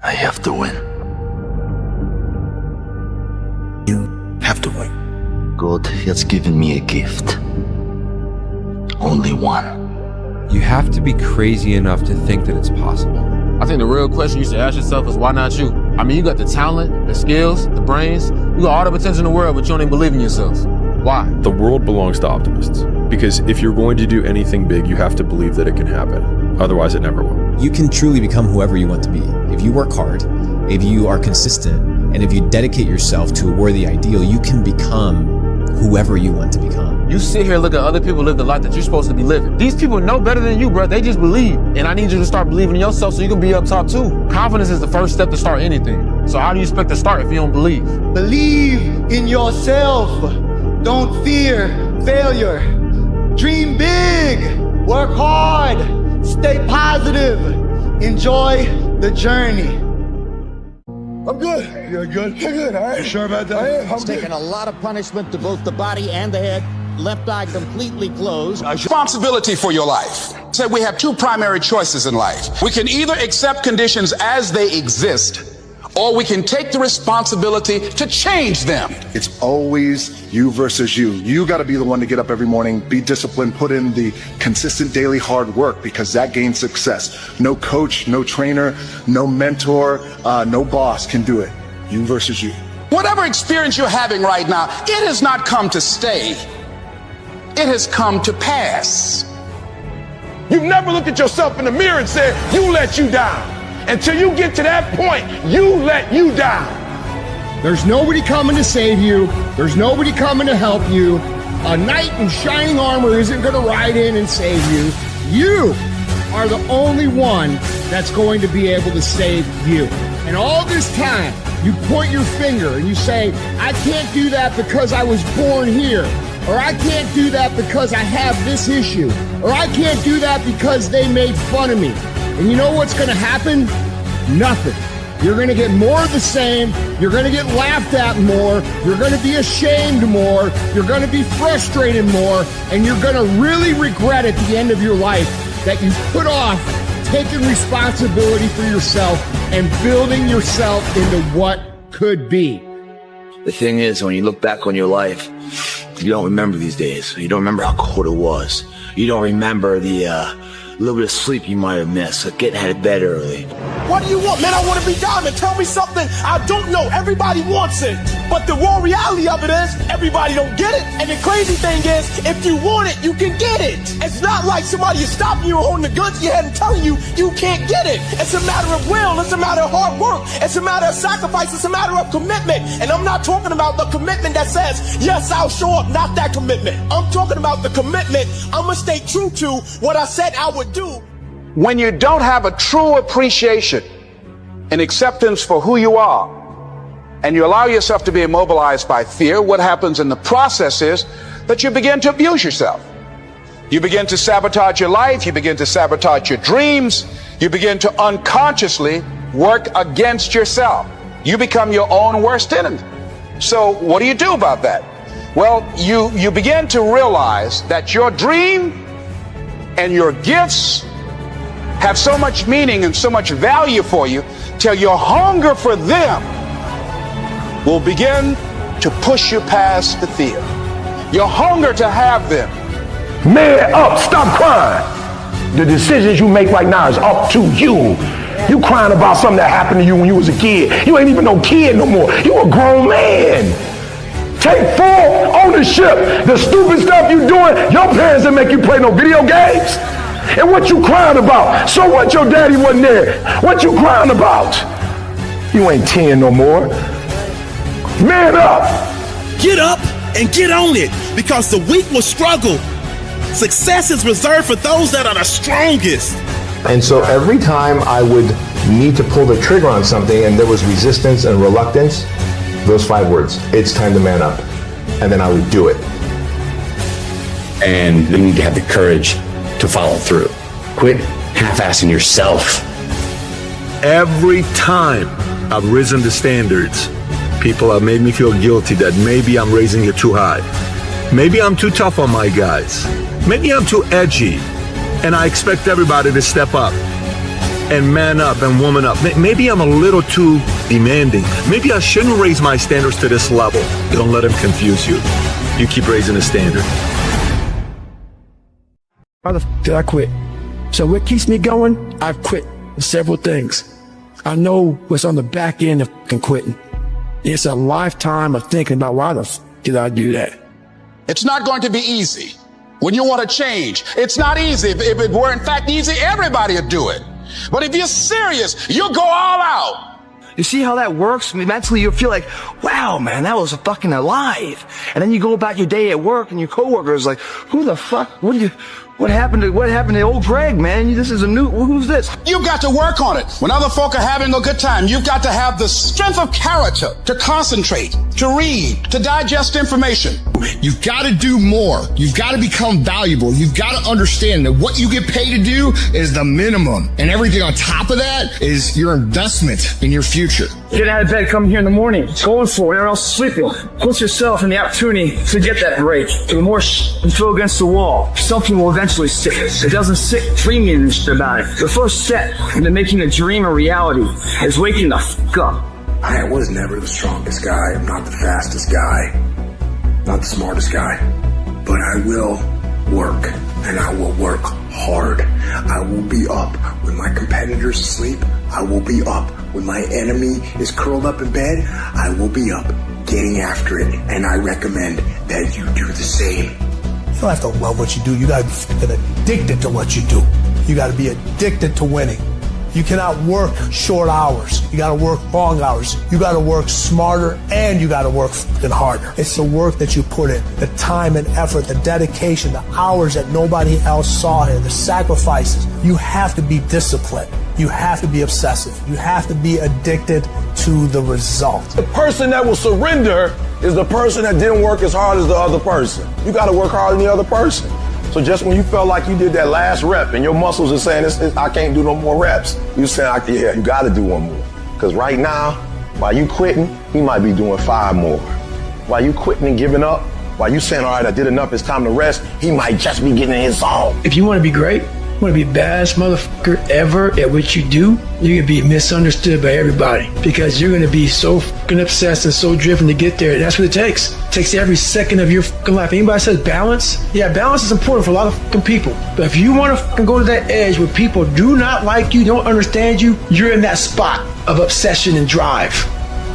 I have to win. You have to win. God has given me a gift. Only one. You have to be crazy enough to think that it's possible. I think the real question you should ask yourself is, why not you? I mean, you got the talent, the skills, the brains, you got all the potential in the world, but you don't even believe in yourself. Why? The world belongs to optimists, because if you're going to do anything big, you have to believe that it can happen. Otherwise, it never will. You can truly become whoever you want to be. If you work hard, if you are consistent, and if you dedicate yourself to a worthy ideal, you can become whoever you want to become. You sit here and look at other people live the life that you're supposed to be living. These people know better than you, bro. They just believe. And I need you to start believing in yourself so you can be up top too. Confidence is the first step to start anything. So how do you expect to start if you don't believe? Believe in yourself. Don't fear failure. Dream big. Work hard. Stay positive. Enjoy the journey. I'm good. You're good? You're good, all right? You sure about that? I am. It's taken a lot of punishment to both the body and the head. Left eye completely closed. Responsibility for your life. So we have two primary choices in life. We can either accept conditions as they exist, or we can take the responsibility to change them. It's always you versus you. You got to be the one to get up every morning, be disciplined, put in the consistent daily hard work, because that gains success. No coach, no trainer, no mentor, no boss can do it. You versus you. Whatever experience you're having right now, it has not come to stay. It has come to pass. You've never looked at yourself in the mirror and said, you let you down. Until you get to that point, you let you down. There's nobody coming to save you. There's nobody coming to help you. A knight in shining armor isn't going to ride in and save you. You are the only one that's going to be able to save you. And all this time, you point your finger and you say, I can't do that because I was born here. Or I can't do that because I have this issue. Or I can't do that because they made fun of me. And you know what's going to happen? Nothing. You're going to get more of the same. You're going to get laughed at more. You're going to be ashamed more. You're going to be frustrated more. And you're going to really regret at the end of your life that you put off taking responsibility for yourself and building yourself into what could be. The thing is, when you look back on your life, you don't remember these days. You don't remember how cold it was. You don't remember the little bit of sleep you might have missed, so getting out of bed early. What do you want, man? I want to be diamond. Tell me something I don't know. Everybody wants it. But the raw reality of it is, everybody don't get it. And the crazy thing is, if you want it, you can get it. It's not like somebody is stopping you or holding the gun to your head and telling you you can't get it. It's a matter of will. It's a matter of hard work. It's a matter of sacrifice. It's a matter of commitment. And I'm not talking about the commitment that says, yes, I'll show up. Not that commitment. I'm talking about the commitment. I'm going to stay true to what I said I would do. When you don't have a true appreciation and acceptance for who you are, and you allow yourself to be immobilized by fear, what happens in the process is that you begin to abuse yourself. You begin to sabotage your life. You begin to sabotage your dreams. You begin to unconsciously work against yourself. You become your own worst enemy. So what do you do about that? Well, you begin to realize that your dream and your gifts have so much meaning and so much value for you till your hunger for them will begin to push you past the fear. Your hunger to have them. Man up, stop crying. The decisions you make right now is up to you. You crying about something that happened to you when you was a kid. You ain't even no kid no more. You a grown man. Take full ownership. The stupid stuff you doing, your parents didn't make you play no video games. And what you crying about? So what, your daddy wasn't there? What you crying about? You ain't 10 no more. Man up! Get up and get on it, because the weak will struggle. Success is reserved for those that are the strongest. And so every time I would need to pull the trigger on something and there was resistance and reluctance, those 5 words, it's time to man up. And then I would do it. And you need to have the courage to follow through. Quit half-assing yourself. Every time I've risen the standards, people have made me feel guilty that maybe I'm raising it too high. Maybe I'm too tough on my guys. Maybe I'm too edgy, and I expect everybody to step up. and man up and woman up. Maybe I'm a little too demanding. Maybe I shouldn't raise my standards to this level. Don't let him confuse you. You keep raising the standard. Why the f did I quit? So what keeps me going? I've quit several things. I know what's on the back end of f***ing quitting. It's a lifetime of thinking about why the f did I do that? It's not going to be easy. When you want to change, it's not easy. If it were in fact easy, everybody would do it. But if you're serious, you'll go all out. You see how that works? I mean, mentally you feel like, wow, man, that was fucking alive. And then you go about your day at work and your coworkers like, who the fuck? What happened to old Greg, man? This is who's this? You've got to work on it. When other folk are having a good time, you've got to have the strength of character to concentrate, to read, to digest information. You've got to do more. You've got to become valuable. You've got to understand that what you get paid to do is the minimum. And everything on top of that is your investment in your future. Get out of bed, come here in the morning. Going for it, everyone else is sleeping. Put yourself in the opportunity to get that break. The more and throw against the wall, something will eventually stick. It doesn't stick dreaming about it. The first step into making a dream a reality is waking the f*** up. I was never the strongest guy. I'm not the fastest guy. Not the smartest guy. But I will work, and I will work hard. I will be up when my competitors sleep. I will be up when my enemy is curled up in bed. I will be up getting after it, and I recommend that you do the same. You don't have to love what you do. You got to be addicted to what you do. You got to be addicted to winning. You cannot work short hours. You got to work long hours. You got to work smarter, and you got to work fucking harder. It's the work that you put in, the time and effort, the dedication, the hours that nobody else saw here, the sacrifices. You have to be disciplined. You have to be obsessive. You have to be addicted to the result. The person that will surrender is the person that didn't work as hard as the other person. You got to work harder than the other person. So just when you felt like you did that last rep and your muscles are saying, I can't do no more reps, you saying, yeah, you got to do one more. Because right now, while you quitting, he might be doing 5 more. While you quitting and giving up, while you saying, all right, I did enough, it's time to rest, he might just be getting in his zone. If you want to be great, you want to be the baddest motherfucker ever at what you do, you're going to be misunderstood by everybody because you're going to be so fucking obsessed and so driven to get there. That's what it takes. It takes every second of your fucking life. Anybody says balance? Yeah, balance is important for a lot of fucking people. But if you want to fucking go to that edge where people do not like you, don't understand you, you're in that spot of obsession and drive.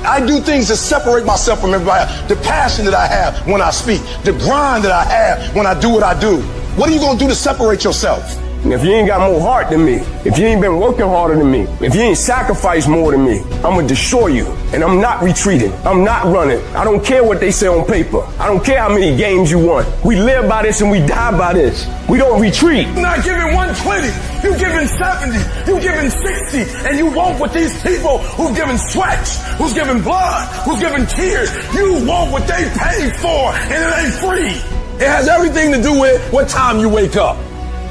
I do things to separate myself from everybody. The passion that I have when I speak, the grind that I have when I do what I do. What are you going to do to separate yourself? If you ain't got more heart than me, if you ain't been working harder than me, if you ain't sacrificed more than me, I'm gonna destroy you. And I'm not retreating. I'm not running. I don't care what they say on paper. I don't care how many games you won. We live by this and we die by this. We don't retreat. You're not giving 120. You're giving 70. You're giving 60. And you want what these people who've given sweats, who's giving blood, who's giving tears, you want what they paid for, and it ain't free. It has everything to do with what time you wake up.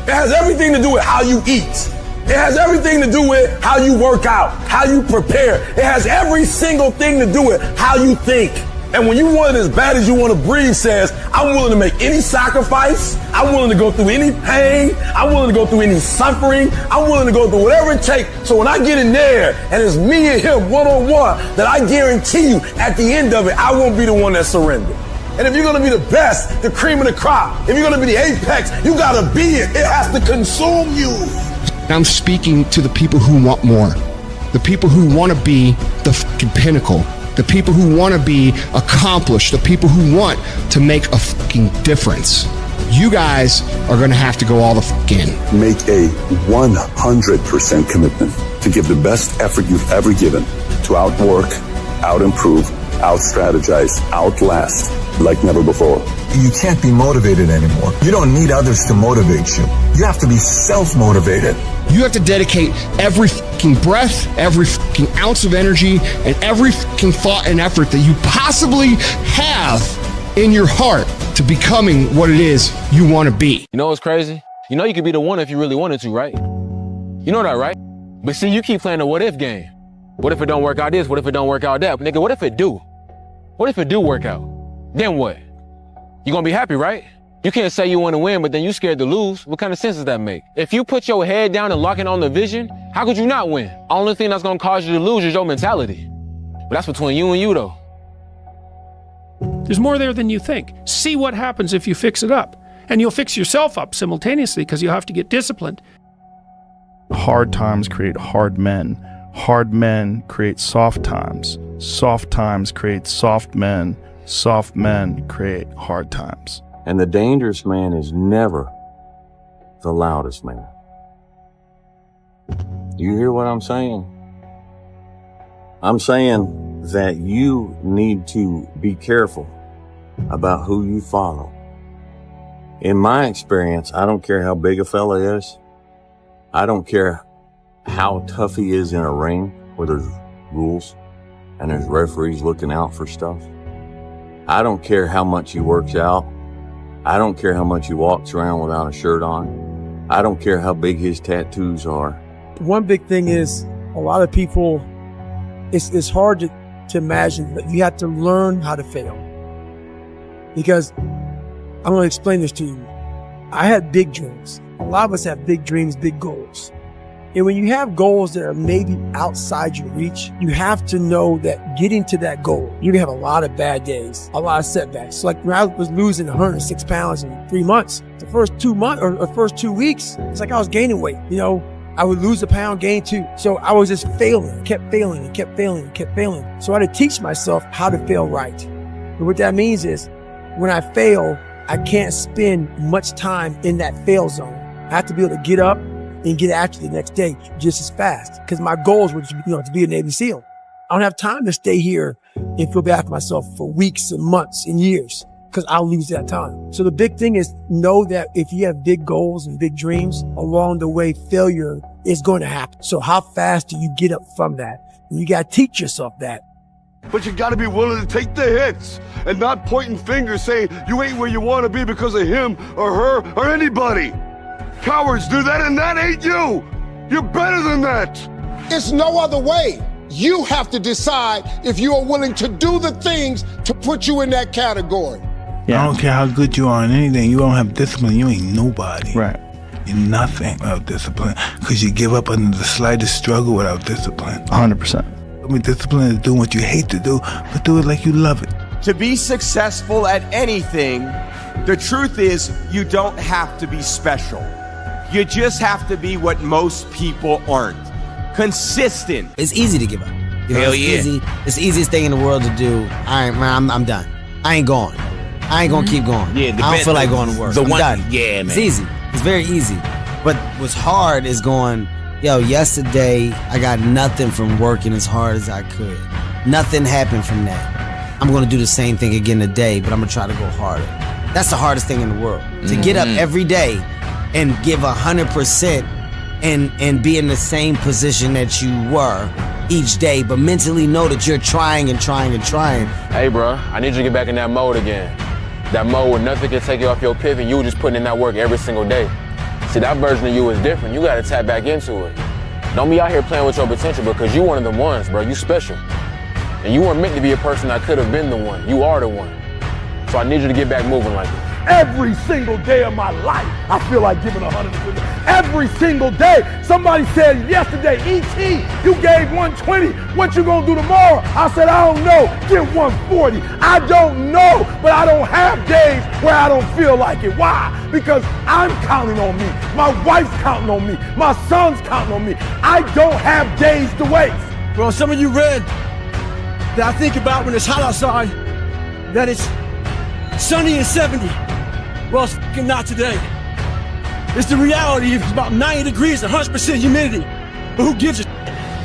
It has everything to do with how you eat. It has everything to do with how you work out, how you prepare. It has every single thing to do with how you think. And when you want it as bad as you want to breathe says, I'm willing to make any sacrifice. I'm willing to go through any pain. I'm willing to go through any suffering. I'm willing to go through whatever it takes. So when I get in there and it's me and him one-on-one, that I guarantee you at the end of it, I won't be the one that surrendered. And if you're going to be the best, the cream of the crop, if you're going to be the apex, you got to be it. It has to consume you. I'm speaking to the people who want more, the people who want to be the fucking pinnacle, the people who want to be accomplished, the people who want to make a fucking difference. You guys are going to have to go all the fuck in. Make a 100% commitment to give the best effort you've ever given to outwork, out-improve, out-strategize, outlast like never before. You can't be motivated anymore. You don't need others to motivate you. You have to be self-motivated. You have to dedicate every fucking breath, every fucking ounce of energy, and every fucking thought and effort that you possibly have in your heart to becoming what it is you want to be. You know what's crazy? You know you could be the one if you really wanted to, right? You know that, right? But see, you keep playing the what if game. What if it don't work out this? What if it don't work out that? Nigga, what if it do? What if it do work out? Then what? You gonna be happy, right? You can't say you want to win, but then you scared to lose. What kind of sense does that make? If you put your head down and lock in on the vision, how could you not win? Only thing that's going to cause you to lose is your mentality. But that's between you and you, though. There's more there than you think. See what happens if you fix it up. And you'll fix yourself up simultaneously because you have to get disciplined. Hard times create hard men. Hard men create soft times. Soft times create soft men. Soft men create hard times. And the dangerous man is never the loudest man. You hear what I'm saying? I'm saying that you need to be careful about who you follow. In my experience, I don't care how big a fella is. I don't care how tough he is in a ring where there's rules and there's referees looking out for stuff. I don't care how much he works out. I don't care how much he walks around without a shirt on. I don't care how big his tattoos are. One big thing is a lot of people, it's hard to imagine, but you have to learn how to fail. Because I'm going to explain this to you. I had big dreams. A lot of us have big dreams, big goals. And when you have goals that are maybe outside your reach, you have to know that getting to that goal, you're going to have a lot of bad days, a lot of setbacks. So like when I was losing 106 pounds in 3 months, the first 2 months or first 2 weeks, it's like I was gaining weight. You know, I would lose a pound, gain 2. So I was just failing, kept failing and kept failing and kept failing. So I had to teach myself how to fail right. And what that means is when I fail, I can't spend much time in that fail zone. I have to be able to get up and get after the next day just as fast. Because my goals were to be a Navy SEAL. I don't have time to stay here and feel bad for myself for weeks and months and years because I'll lose that time. So the big thing is know that if you have big goals and big dreams, along the way, failure is going to happen. So how fast do you get up from that? And you got to teach yourself that. But you gotta be willing to take the hits and not pointing fingers saying you ain't where you wanna be because of him or her or anybody. Cowards do that and that ain't you. You're better than that. It's no other way. You have to decide if you are willing to do the things to put you in that category. Yeah. I don't care how good you are in anything. You don't have discipline, you ain't nobody. Right. You're nothing without discipline because you give up under the slightest struggle without discipline. 100%. I mean, discipline is doing what you hate to do, but do it like you love it. To be successful at anything, the truth is you don't have to be special. You just have to be what most people aren't. Consistent. It's easy to give up. You know, Hell it's yeah. easy. It's the easiest thing in the world to do. I'm done. I ain't going. I ain't gonna keep going. Yeah, I don't feel like going to work. I'm done. Yeah, man. It's easy. It's very easy. But what's hard is going, yo, yesterday I got nothing from working as hard as I could. Nothing happened from that. I'm gonna do the same thing again today, but I'm gonna try to go harder. That's the hardest thing in the world. To get up every day and give 100% and be in the same position that you were each day, but mentally know that you're trying and trying and trying. Hey, bro, I need you to get back in that mode again. That mode where nothing can take you off your pivot. You were just putting in that work every single day. See, that version of you is different. You gotta tap back into it. Don't be out here playing with your potential because you one of them ones, bro. You special. And you weren't meant to be a person that could have been the one. You are the one. So I need you to get back moving like that. Every single day of my life, I feel like giving 100%. Every single day. Somebody said yesterday, E.T., you gave 120. What you gonna do tomorrow? I said, I don't know. Give 140. I don't know, but I don't have days where I don't feel like it. Why? Because I'm counting on me. My wife's counting on me. My son's counting on me. I don't have days to waste. Well, some of you read that I think about when it's hot outside, that it's sunny and 70. Well, it's fucking not today. It's the reality. It's about 90 degrees, 100% humidity. But who gives a shit?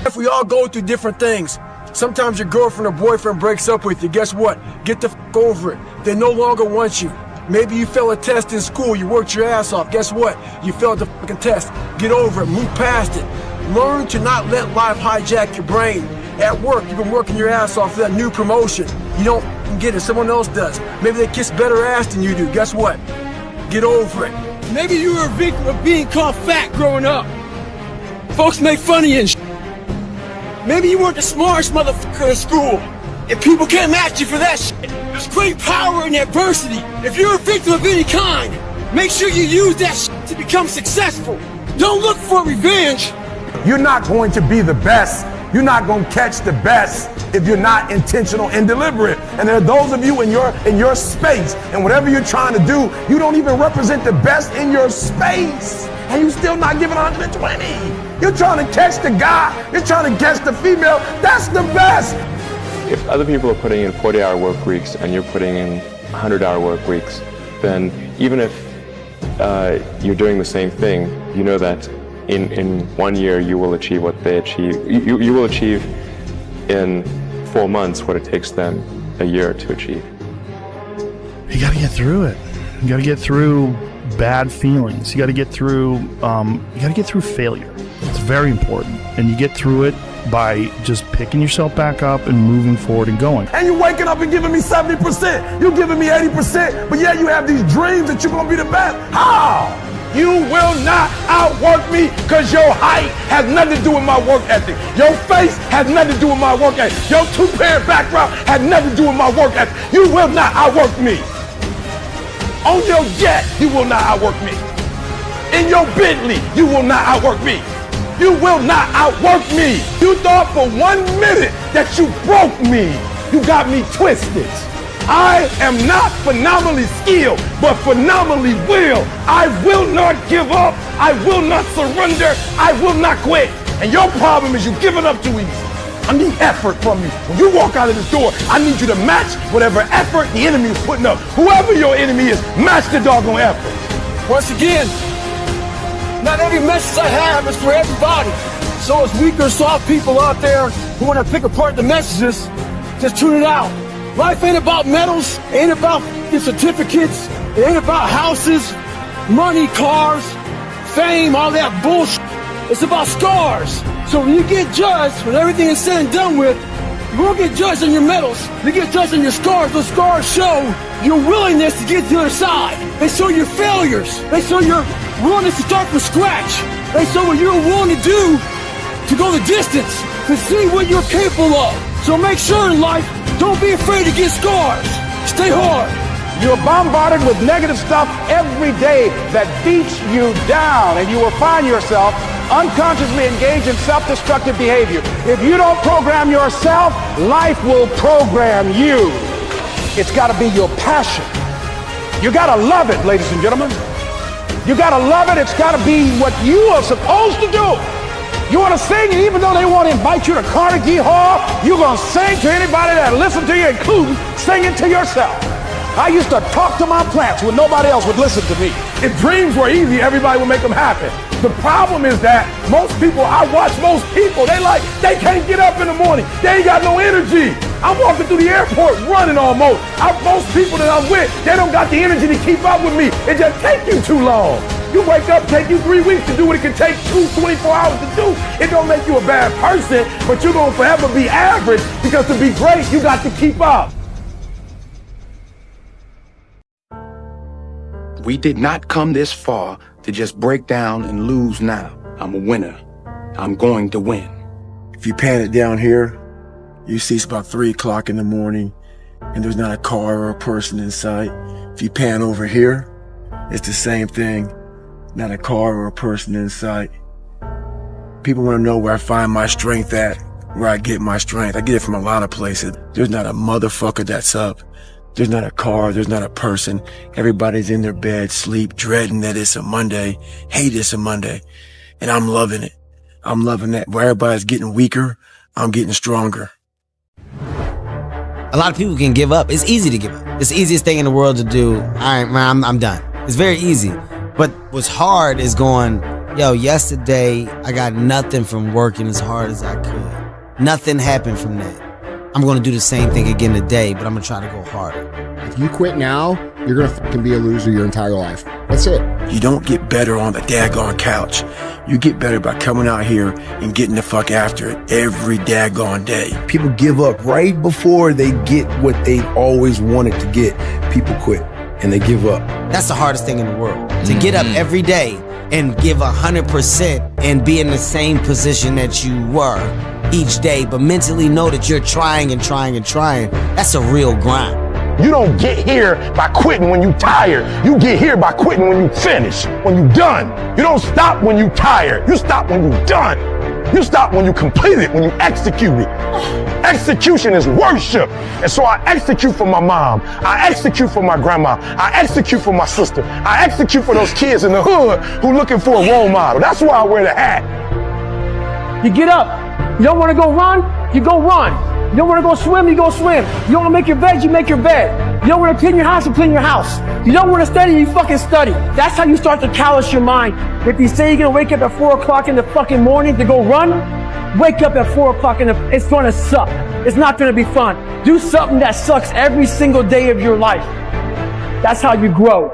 If we all go through different things, sometimes your girlfriend or boyfriend breaks up with you. Guess what? Get the fuck over it. They no longer want you. Maybe you failed a test in school. You worked your ass off. Guess what? You failed the fucking test. Get over it. Move past it. Learn to not let life hijack your brain. At work, you've been working your ass off for that new promotion. You don't get it, someone else does. Maybe they kiss better ass than you do. Guess what? Get over it. Maybe you were a victim of being called fat growing up. Folks make fun of you and shit. Maybe you weren't the smartest motherfucker in school. And people can't match you for that shit. There's great power in adversity. If you're a victim of any kind, make sure you use that shit to become successful. Don't look for revenge. You're not going to be the best. You're not going to catch the best if you're not intentional and deliberate. And there are those of you in your space, and whatever you're trying to do, you don't even represent the best in your space. And you still not giving 120. You're trying to catch the guy. You're trying to catch the female. That's the best. If other people are putting in 40-hour work weeks and you're putting in 100-hour work weeks, then even if you're doing the same thing, you know that in 1 year you will achieve what they achieve. You will achieve in 4 months what it takes them a year to achieve. You got to get through it. You got to get through bad feelings. You got to get through. Failure. It's very important, and you get through it by just picking yourself back up and moving forward and going. And you're waking up and giving me 70%. You're giving me 80%. But yeah, you have these dreams that you're going to be the best. How? You will not outwork me because your height has nothing to do with my work ethic. Your face has nothing to do with my work ethic. Your two-parent background has nothing to do with my work ethic. You will not outwork me. On your jet, you will not outwork me. In your Bentley, you will not outwork me. You will not outwork me. You thought for 1 minute that you broke me. You got me twisted. I am not phenomenally skilled, but phenomenally will. I will not give up. I will not surrender. I will not quit. And your problem is you giving up too easy. I need effort from you. When you walk out of this door, I need you to match whatever effort the enemy is putting up. Whoever your enemy is, match the doggone effort. Once again, not every message I have is for everybody. So as weak or soft people out there who want to pick apart the messages, just tune it out. Life ain't about medals, ain't about certificates, it ain't about houses, money, cars, fame, all that bullshit. It's about scars. So when you get judged, when everything is said and done with, you won't get judged on your medals. You get judged on your scars. Those scars show your willingness to get to the other side. They show your failures. They show your willingness to start from scratch. They show what you're willing to do to go the distance, to see what you're capable of. So make sure in life, don't be afraid to get scars. Stay hard. You're bombarded with negative stuff every day that beats you down, and you will find yourself unconsciously engaged in self-destructive behavior. If you don't program yourself, life will program you. It's got to be your passion. You got to love it, ladies and gentlemen. You got to love it. It's got to be what you are supposed to do. You want to sing, and even though they want to invite you to Carnegie Hall, you're going to sing to anybody that listens to you, including singing to yourself. I used to talk to my plants when nobody else would listen to me. If dreams were easy, everybody would make them happen. The problem is that most people, I watch most people, they can't get up in the morning. They ain't got no energy. I'm walking through the airport running almost. Most people that I'm with, they don't got the energy to keep up with me. It just take you too long. You wake up, take you 3 weeks to do what it can take 24 hours to do. It don't make you a bad person, but you're going to forever be average because to be great, you got to keep up. We did not come this far to just break down and lose now. I'm a winner. I'm going to win. If you pan it down here, you see it's about 3 o'clock in the morning and there's not a car or a person in sight. If you pan over here, it's the same thing. Not a car or a person in sight. People want to know where I find my strength at, where I get my strength. I get it from a lot of places. There's not a motherfucker that's up. There's not a car. There's not a person. Everybody's in their bed, sleep, dreading that it's a Monday. Hate it's a Monday. And I'm loving it. I'm loving that. Where everybody's getting weaker, I'm getting stronger. A lot of people can give up. It's easy to give up. It's the easiest thing in the world to do. All right, man, I'm done. It's very easy. But what's hard is going, yo, yesterday I got nothing from working as hard as I could. Nothing happened from that. I'm going to do the same thing again today, but I'm going to try to go harder. If you quit now, you're going to fucking be a loser your entire life. That's it. You don't get better on the daggone couch. You get better by coming out here and getting the fuck after it every daggone day. People give up right before they get what they always wanted to get. People quit and they give up. That's the hardest thing in the world. To get up every day and give 100% and be in the same position that you were each day, but mentally know that you're trying and trying and trying. That's a real grind. You don't get here by quitting when you tired. You get here by quitting when you finish, when you done. You don't stop when you tired. You stop when you done. You stop when you complete it, when you execute it. Execution is worship. And so I execute for my mom. I execute for my grandma. I execute for my sister. I execute for those kids in the hood who looking for a role model. That's why I wear the hat. You get up. You don't want to go run? You go run. You don't want to go swim? You go swim. You don't want to make your bed? You make your bed. You don't want to clean your house? You clean your house. You don't want to study? You fucking study. That's how you start to callous your mind. If you say you're going to wake up at 4 o'clock in the fucking morning to go run, wake up at 4 o'clock it's going to suck. It's not going to be fun. Do something that sucks every single day of your life. That's how you grow.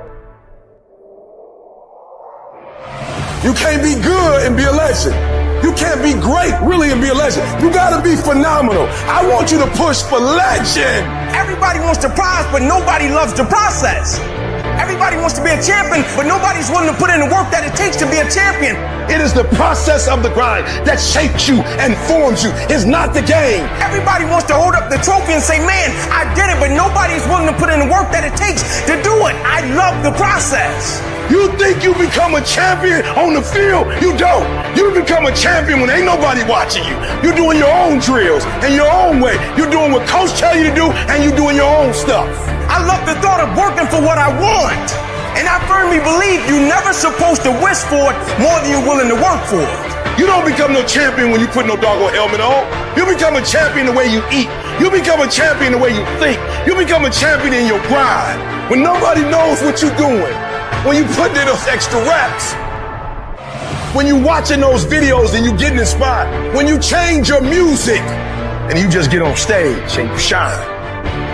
You can't be good and be a legend. You can't be great, really, and be a legend. You gotta be phenomenal. I want you to push for legend. Everybody wants the prize, but nobody loves the process. Everybody wants to be a champion, but nobody's willing to put in the work that it takes to be a champion. It is the process of the grind that shapes you and forms you. It's not the game. Everybody wants to hold up the trophy and say, man, I did it, but nobody's willing to put in the work that it takes to do it. I love the process. You think you become a champion on the field? You don't. You become a champion when ain't nobody watching you. You're doing your own drills in your own way. You're doing what coach tell you to do, and you're doing your own stuff. I love the thought of working for what I want. And I firmly believe you're never supposed to wish for it more than you're willing to work for it. You don't become no champion when you put no doggone helmet on. You become a champion the way you eat. You become a champion the way you think. You become a champion in your grind. When nobody knows what you're doing. When you put in those extra reps. When you watching those videos and you getting inspired. When you change your music and you just get on stage and you shine.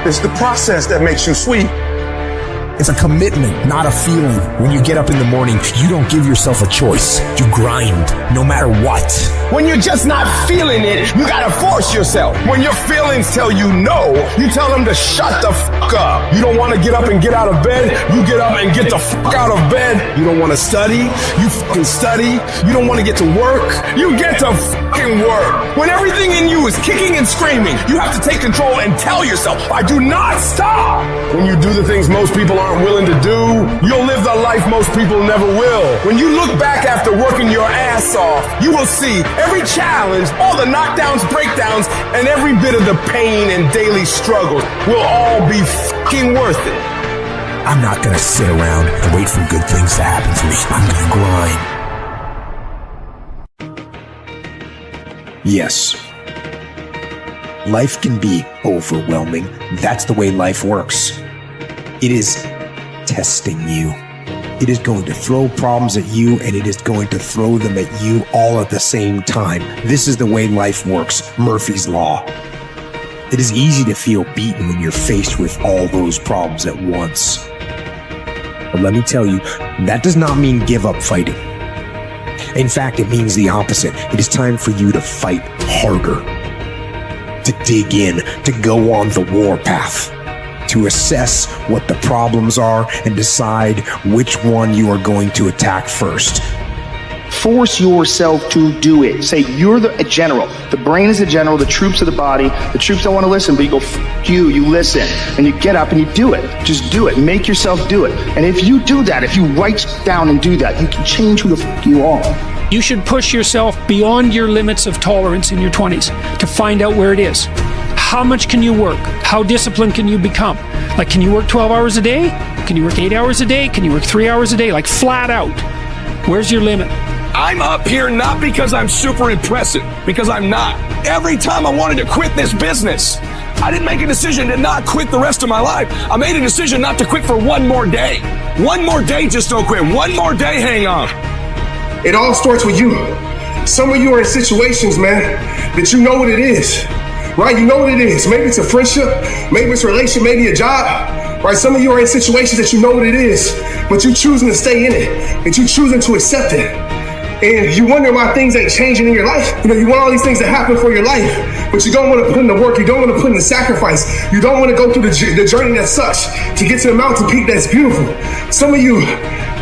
It's the process that makes you sweet. It's a commitment, not a feeling. When you get up in the morning, you don't give yourself a choice. You grind, no matter what. When you're just not feeling it, you gotta force yourself. When your feelings tell you no, you tell them to shut the fuck up. You don't wanna get up and get out of bed, you get up and get the fuck out of bed. You don't wanna study, you fucking study. You don't wanna get to work, you get to fucking work. When everything in you is kicking and screaming, you have to take control and tell yourself, I do not stop. When you do the things most people aren't willing to do, you'll live the life most people never will. When you look back after working your ass off, you will see every challenge, all the knockdowns, breakdowns, and every bit of the pain and daily struggles will all be fucking worth it. I'm not gonna sit around and wait for good things to happen to me. I'm gonna grind. Yes. Life can be overwhelming. That's the way life works. It is testing you. It is going to throw problems at you, and it is going to throw them at you all at the same time. This is the way life works. Murphy's Law. It is easy to feel beaten when you're faced with all those problems at once. But let me tell you, that does not mean give up fighting. In fact, it means the opposite. It is time for you to fight harder, to dig in, to go on the warpath, to assess what the problems are and decide which one you are going to attack first. Force yourself to do it. Say you're a general. The brain is the general, the troops are the body. The troops don't want to listen, but you go, F you listen. And you get up and you do it. Just do it. Make yourself do it. And if you do that, if you write down and do that, you can change who the f you are. You should push yourself beyond your limits of tolerance in your 20s to find out where it is. How much can you work? How disciplined can you become? Like, can you work 12 hours a day? Can you work 8 hours a day? Can you work 3 hours a day? Like, flat out. Where's your limit? I'm up here not because I'm super impressive, because I'm not. Every time I wanted to quit this business, I didn't make a decision to not quit the rest of my life. I made a decision not to quit for one more day. One more day, just don't quit. One more day, hang on. It all starts with you. Some of you are in situations, man, that you know what it is. Right? You know what it is. Maybe it's a friendship, maybe it's a relationship, maybe a job. Right? Some of you are in situations that you know what it is, but you're choosing to stay in it, and you're choosing to accept it. And you wonder why things ain't changing in your life. You know, you want all these things to happen for your life, but you don't want to put in the work. You don't want to put in the sacrifice. You don't want to go through the journey that sucks to get to the mountain peak that's beautiful. Some of you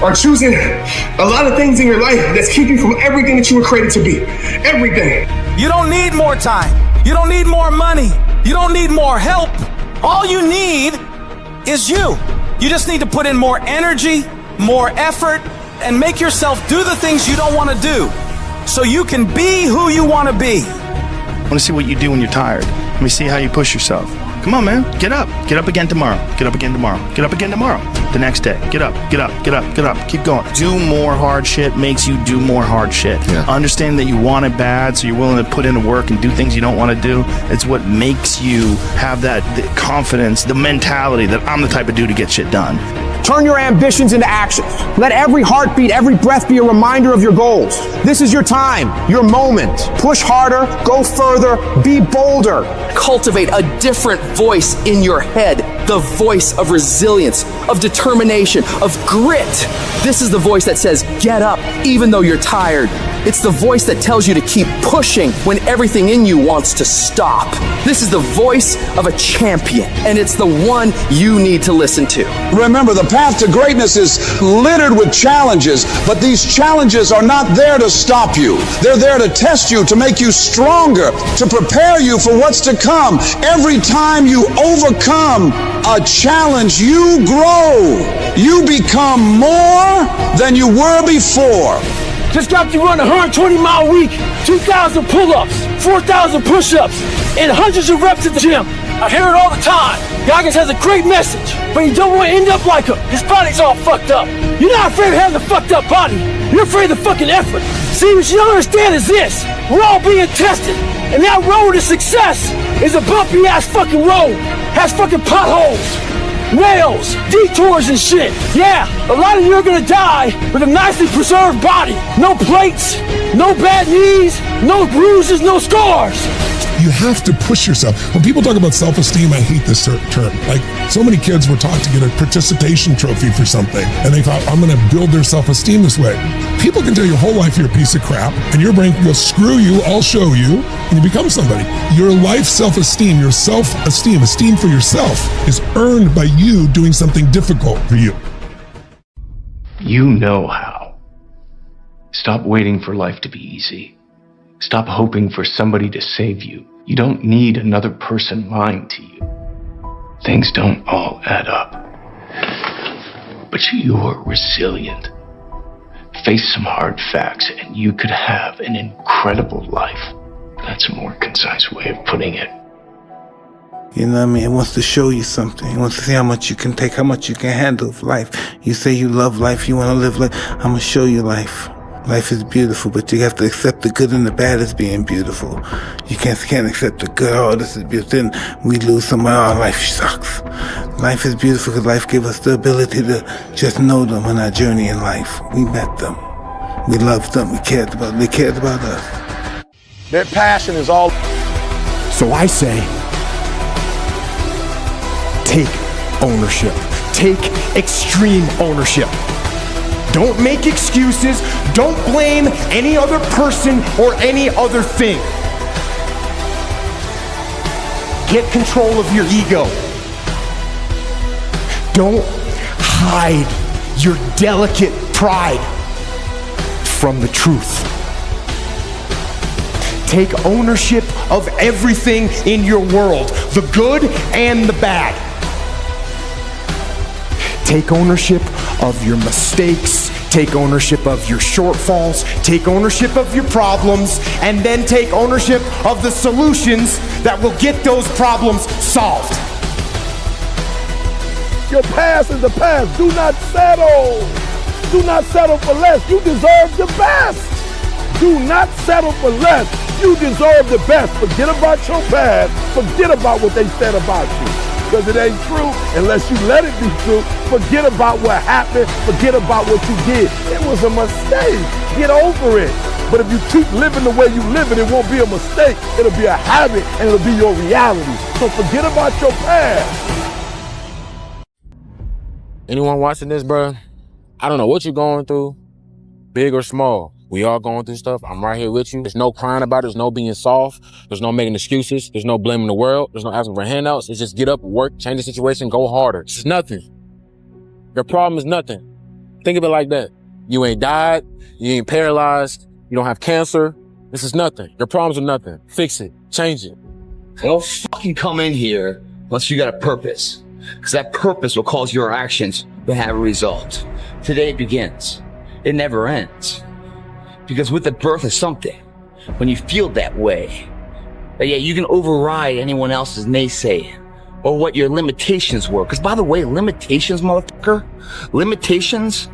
are choosing a lot of things in your life that's keeping you from everything that you were created to be. Everything. You don't need more time. You don't need more money. You don't need more help. All you need is you. You just need to put in more energy, more effort, and make yourself do the things you don't want to do so you can be who you want to be. I want to see what you do when you're tired. Let me see how you push yourself. Come on, man. Get up. Get up again tomorrow. Get up again tomorrow. Get up again tomorrow. The next day. Get up. Get up. Get up. Get up. Keep going. Do more hard shit makes you do more hard shit. Yeah. Understand that you want it bad, so you're willing to put in the work and do things you don't want to do. It's what makes you have that confidence, the mentality that I'm the type of dude to get shit done. Turn your ambitions into action. Let every heartbeat, every breath be a reminder of your goals. This is your time, your moment. Push harder, go further, be bolder. Cultivate a different voice in your head, the voice of resilience, of determination, of grit. This is the voice that says, get up, even though you're tired. It's the voice that tells you to keep pushing when everything in you wants to stop. This is the voice of a champion, and it's the one you need to listen to. Remember, the path to greatness is littered with challenges, but these challenges are not there to stop you. They're there to test you, to make you stronger, to prepare you for what's to come. Every time you overcome a challenge, you grow. You become more than you were before. Just got to run a 120-mile week, 2,000 pull-ups, 4,000 push-ups, and hundreds of reps at the gym. I hear it all the time. Goggins has a great message, but you don't want to end up like him. His body's all fucked up. You're not afraid of having a fucked up body. You're afraid of the fucking effort. See, what you don't understand is this. We're all being tested, and that road to success is a bumpy-ass fucking road. Has fucking potholes, rails, detours and shit. Yeah, a lot of you are gonna die with a nicely preserved body. No plates, no bad knees, no bruises, no scars. You have to push yourself. When people talk about self-esteem, I hate this term. Like, so many kids were taught to get a participation trophy for something, and they thought, I'm gonna build their self-esteem this way. People can tell you your whole life you're a piece of crap, and your brain can go, screw you, I'll show you, and you become somebody. Your life self-esteem, your self-esteem, esteem for yourself, is earned by you doing something difficult for you. You know how. Stop waiting for life to be easy. Stop hoping for somebody to save you. You don't need another person lying to you. Things don't all add up. But you're resilient. Face some hard facts and you could have an incredible life. That's a more concise way of putting it. You know what I mean? It wants to show you something. It wants to see how much you can take, how much you can handle of life. You say you love life, you want to live life. I'm going to show you life. Life is beautiful, but you have to accept the good and the bad as being beautiful. You can't accept the good, oh, this is beautiful. Then we lose somebody, oh, life sucks. Life is beautiful because life gave us the ability to just know them on our journey in life. We met them. We loved them. We cared about them. They cared about us. Their passion is all. So I say, take ownership. Take extreme ownership. Don't make excuses. Don't blame any other person or any other thing. Get control of your ego. Don't hide your delicate pride from the truth. Take ownership of everything in your world, the good and the bad. Take ownership of your mistakes, take ownership of your shortfalls, take ownership of your problems, and then take ownership of the solutions that will get those problems solved. Your past is the past. Do not settle. Do not settle for less. You deserve the best. Do not settle for less. You deserve the best. Forget about your past. Forget about what they said about you. Because it ain't true unless you let it be true. Forget about what happened. Forget about what you did. It was a mistake. Get over it. But if you keep living the way you live it won't be a mistake. It'll be a habit and it'll be your reality. So forget about your past. Anyone watching this, bro? I don't know what you're going through, big or small. We all going through stuff. I'm right here with you. There's no crying about it. There's no being soft. There's no making excuses. There's no blaming the world. There's no asking for handouts. It's just get up, work, change the situation, go harder. It's nothing. Your problem is nothing. Think of it like that. You ain't died. You ain't paralyzed. You don't have cancer. This is nothing. Your problems are nothing. Fix it. Change it. Don't fucking come in here unless you got a purpose. because that purpose will cause your actions to have a result. Today it begins. It never ends. Because with the birth of something, when you feel that way, you can override anyone else's naysaying or what your limitations were. Because by the way, limitations, motherfucker, limitations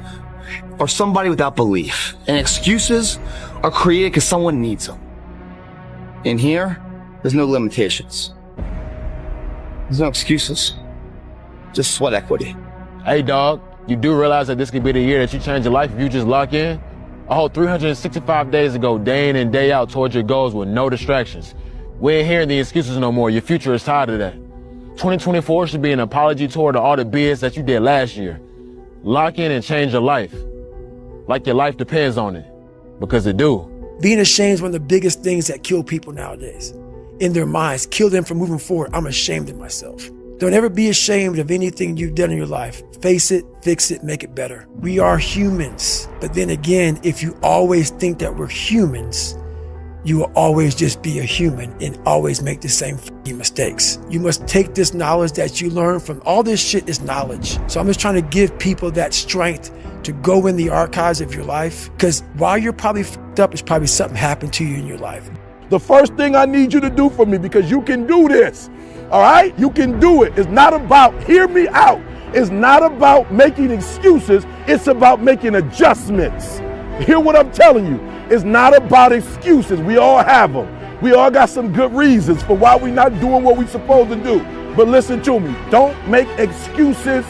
are somebody without belief. And excuses are created because someone needs them. In here, there's no limitations. There's no excuses. Just sweat equity. Hey, dog, you do realize that this could be the year that you change your life if you just lock in? A whole 365 days ago, day in and day out towards your goals with no distractions. We ain't hearing the excuses no more. Your future is tied to that. 2024 should be an apology toward all the BS that you did last year. Lock in and change your life. Like your life depends on it. Because it do. Being ashamed is one of the biggest things that kill people nowadays. In their minds, kill them from moving forward. I'm ashamed of myself. Don't ever be ashamed of anything you've done in your life. Face it, fix it, make it better. We are humans. But then again, if you always think that we're humans, you will always just be a human and always make the same mistakes. You must take this knowledge that you learn from all this shit is knowledge. So I'm just trying to give people that strength to go in the archives of your life. Because while you're probably fucked up, it's probably something happened to you in your life. The first thing I need you to do for me, because you can do this, all right? You can do it. It's not about, hear me out. It's not about making excuses. It's about making adjustments. Hear what I'm telling you. It's not about excuses. We all have them. We all got some good reasons for why we're not doing what we're supposed to do. But listen to me. Don't make excuses.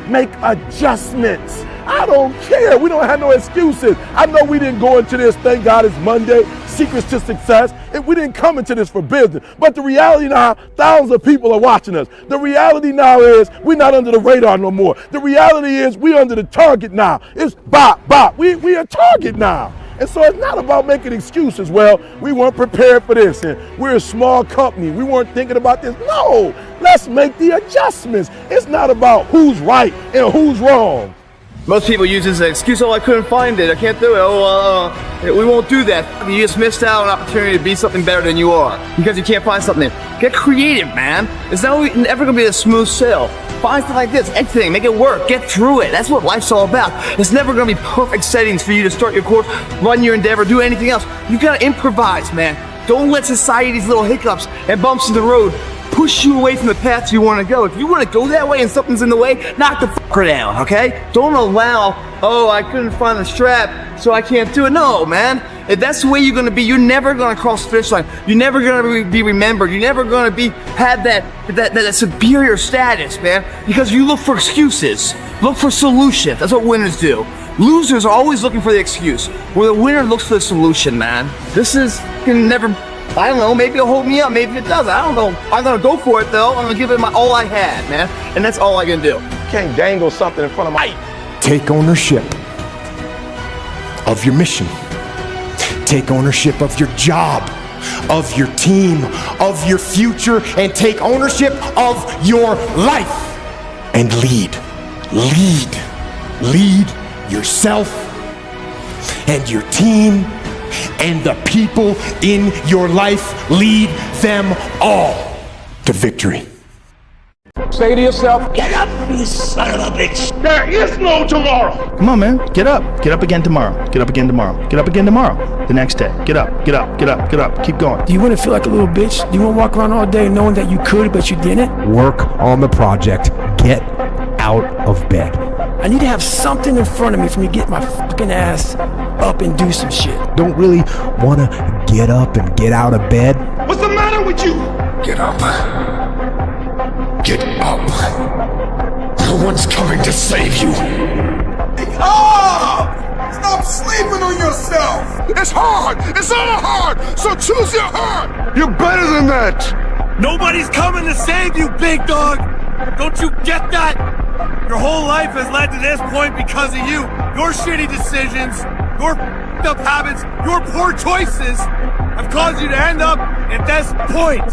Make adjustments. I don't care. We don't have no excuses. I know we didn't go into this, thank God it's Monday, Secrets to Success. We didn't come into this for business. But the reality now, thousands of people are watching us. The reality now is we're not under the radar no more. The reality is we're under the target now. It's bop, bop. We are target now. And so it's not about making excuses. Well, we weren't prepared for this, and we're a small company. We weren't thinking about this. No, let's make the adjustments. It's not about who's right and who's wrong. Most people use this as an excuse, oh, I couldn't find it, I can't do it, we won't do that. You just missed out on an opportunity to be something better than you are because you can't find something. Get creative, man. It's never gonna be a smooth sail. Find something like this, anything, make it work, get through it. That's what life's all about. It's never gonna be perfect settings for you to start your course, run your endeavor, do anything else. You gotta improvise, man. Don't let society's little hiccups and bumps in the road push you away from the path you want to go. If you want to go that way and something's in the way, knock the fucker down, okay? Don't allow, oh, I couldn't find the strap, so I can't do it. No, man. If that's the way you're going to be, you're never going to cross the finish line. You're never going to be remembered. You're never going to have that superior status, man, because you look for excuses. Look for solutions. That's what winners do. Losers are always looking for the excuse, where the winner looks for the solution, man. This is never... I don't know, maybe it'll hold me up, maybe it does, I don't know. I'm gonna go for it though, I'm gonna give it my all I had, man. And that's all I can do. Can't dangle something in front of my... Take ownership of your mission. Take ownership of your job, of your team, of your future, and take ownership of your life. And lead yourself and your team and the people in your life. Lead them all to victory. Say to yourself, get up, you son of a bitch. There is no tomorrow. Come on, man. Get up. Get up again tomorrow. Get up again tomorrow. Get up again tomorrow. The next day. Get up. Get up. Get up. Get up. Keep going. Do you want to feel like a little bitch? Do you want to walk around all day knowing that you could, but you didn't? Work on the project. Get out of bed. I need to have something in front of me for me to get my fucking ass up and do some shit. Don't really want to get up and get out of bed. What's the matter with you? Get up. Get up. No one's coming to save you. Stop sleeping on yourself. It's hard. It's all hard. So choose your heart. You're better than that. Nobody's coming to save you, big dog. Don't you get that? Your whole life has led to this point because of you. Your shitty decisions, your f***ed up habits, your poor choices have caused you to end up at this point.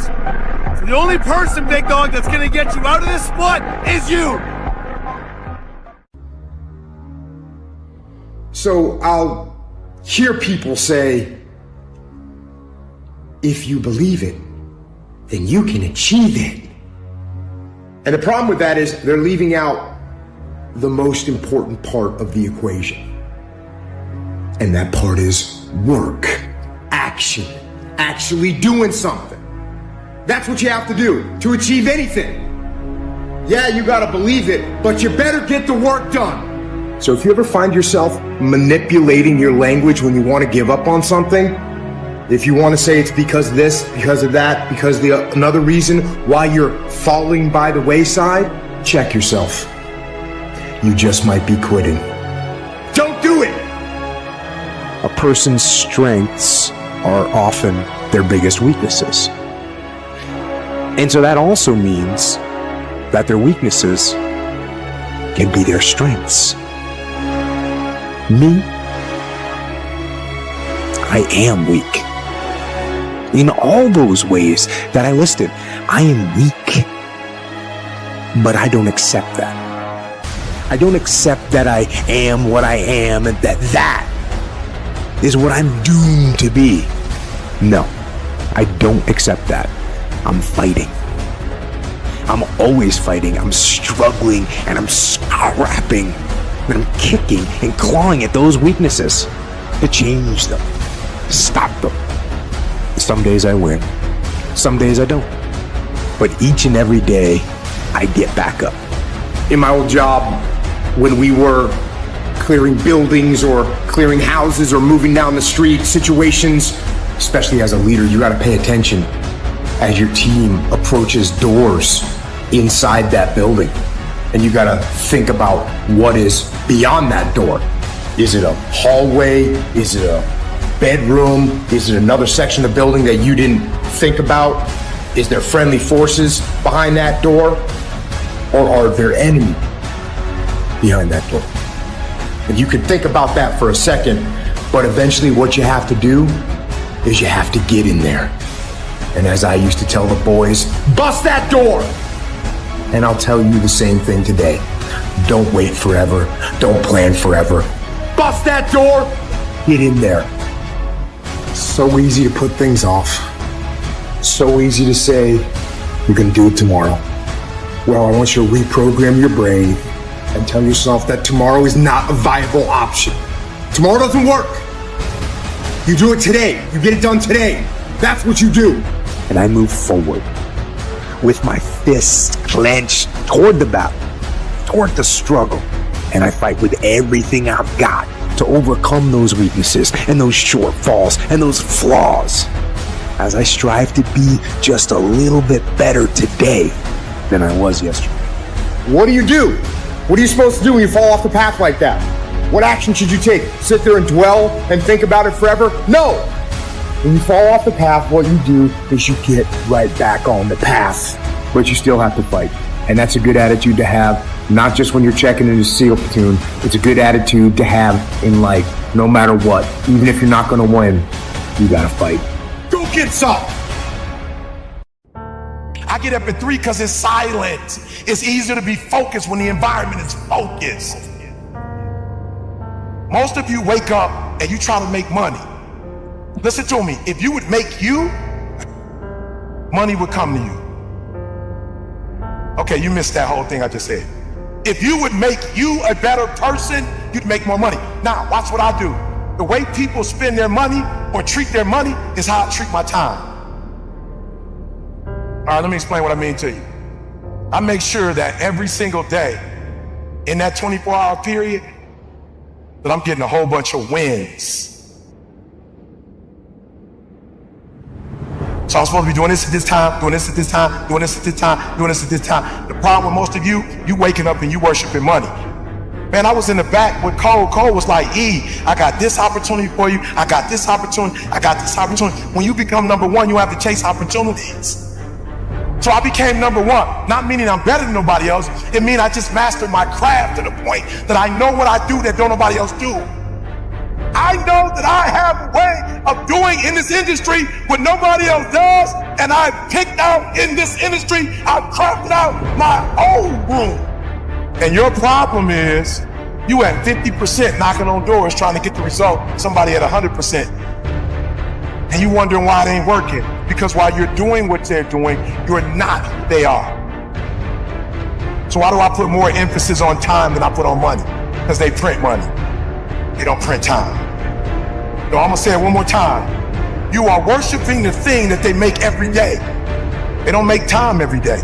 So the only person, big dog, that's gonna get you out of this spot is you. So I'll hear people say, if you believe it, then you can achieve it. And the problem with that is they're leaving out the most important part of the equation. And that part is work, action, actually doing something. That's what you have to do to achieve anything. Yeah, you gotta believe it, but you better get the work done. So if you ever find yourself manipulating your language when you want to give up on something, if you want to say it's because of this, because of that, because another reason why you're falling by the wayside, check yourself. You just might be quitting. Don't do it! A person's strengths are often their biggest weaknesses. And so that also means that their weaknesses can be their strengths. Me, I am weak. In all those ways that I listed, I am weak. But I don't accept that. I don't accept that I am what I am and that is what I'm doomed to be. No, I don't accept that. I'm fighting. I'm always fighting. I'm struggling and I'm scrapping and I'm kicking and clawing at those weaknesses to change them, to stop them. Some days I win, some days I don't. But each and every day, I get back up. In my old job, when we were clearing buildings or clearing houses or moving down the street, situations, especially as a leader, you gotta pay attention as your team approaches doors inside that building. And you gotta think about what is beyond that door. Is it a hallway? Is it a bedroom? Is it another section of the building that you didn't think about? Is there friendly forces behind that door? Or are there enemies behind that door? And you can think about that for a second, but eventually what you have to do is you have to get in there. And as I used to tell the boys, bust that door! And I'll tell you the same thing today. Don't wait forever. Don't plan forever. Bust that door! Get in there. So easy to put things off. So easy to say, you're gonna do it tomorrow. Well, I want you to reprogram your brain and tell yourself that tomorrow is not a viable option. Tomorrow doesn't work. You do it today. You get it done today. That's what you do. And I move forward with my fists clenched toward the battle, toward the struggle. And I fight with everything I've got to overcome those weaknesses and those shortfalls and those flaws as I strive to be just a little bit better today than I was yesterday. What do you do? What are you supposed to do when you fall off the path like that? What action should you take? Sit there and dwell and think about it forever? No! When you fall off the path, what you do is you get right back on the path. But you still have to fight. And that's a good attitude to have, not just when you're checking into SEAL platoon. It's a good attitude to have in life, no matter what. Even if you're not gonna win, you gotta fight. Go get some! I get up at 3 because it's silent. It's easier to be focused when the environment is focused. Most of you wake up and you try to make money. Listen to me, if you would make you, money would come to you. Okay, you missed that whole thing I just said. If you would make you a better person, you'd make more money. Now, watch what I do. The way people spend their money or treat their money is how I treat my time. All right, let me explain what I mean to you. I make sure that every single day in that 24-hour period that I'm getting a whole bunch of wins. So I'm supposed to be doing this at this time, doing this at this time, doing this at this time, doing this at this time. The problem with most of you waking up and you worshiping money. Man, I was in the back with Cole. Cole was like, E, I got this opportunity for you. I got this opportunity. I got this opportunity. When you become number one, you have to chase opportunities. So I became number one, not meaning I'm better than nobody else. It means I just mastered my craft to the point that I know what I do that don't nobody else do. I know that I have a way of doing in this industry what nobody else does, and I've picked out in this industry, I've crafted out my own room. And your problem is you at 50% knocking on doors trying to get the result, somebody at 100%. And you wondering why it ain't working. Because while you're doing what they're doing, you're not who they are. So why do I put more emphasis on time than I put on money? Because they print money. They don't print time. So I'm gonna say it one more time. You are worshiping the thing that they make every day. They don't make time every day.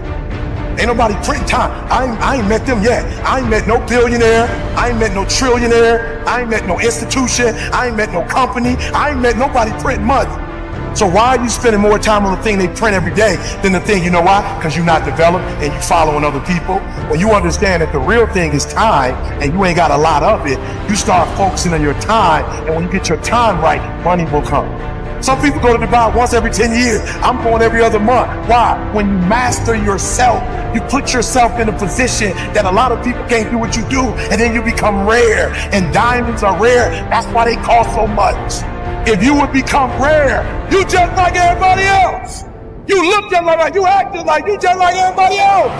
Ain't nobody printing time. I ain't met them yet. I ain't met no billionaire. I ain't met no trillionaire. I ain't met no institution. I ain't met no company. I ain't met nobody printing money. So why are you spending more time on the thing they print every day than the thing, you know why? Because you're not developed and you following other people. When you understand that the real thing is time and you ain't got a lot of it, you start focusing on your time, and when you get your time right, money will come. Some people go to Dubai once every 10 years. I'm going every other month. Why? When you master yourself, you put yourself in a position that a lot of people can't do what you do, and then you become rare. And diamonds are rare. That's why they cost so much. If you would become rare, you just like everybody else. You look just like, you act just like, you just like everybody else.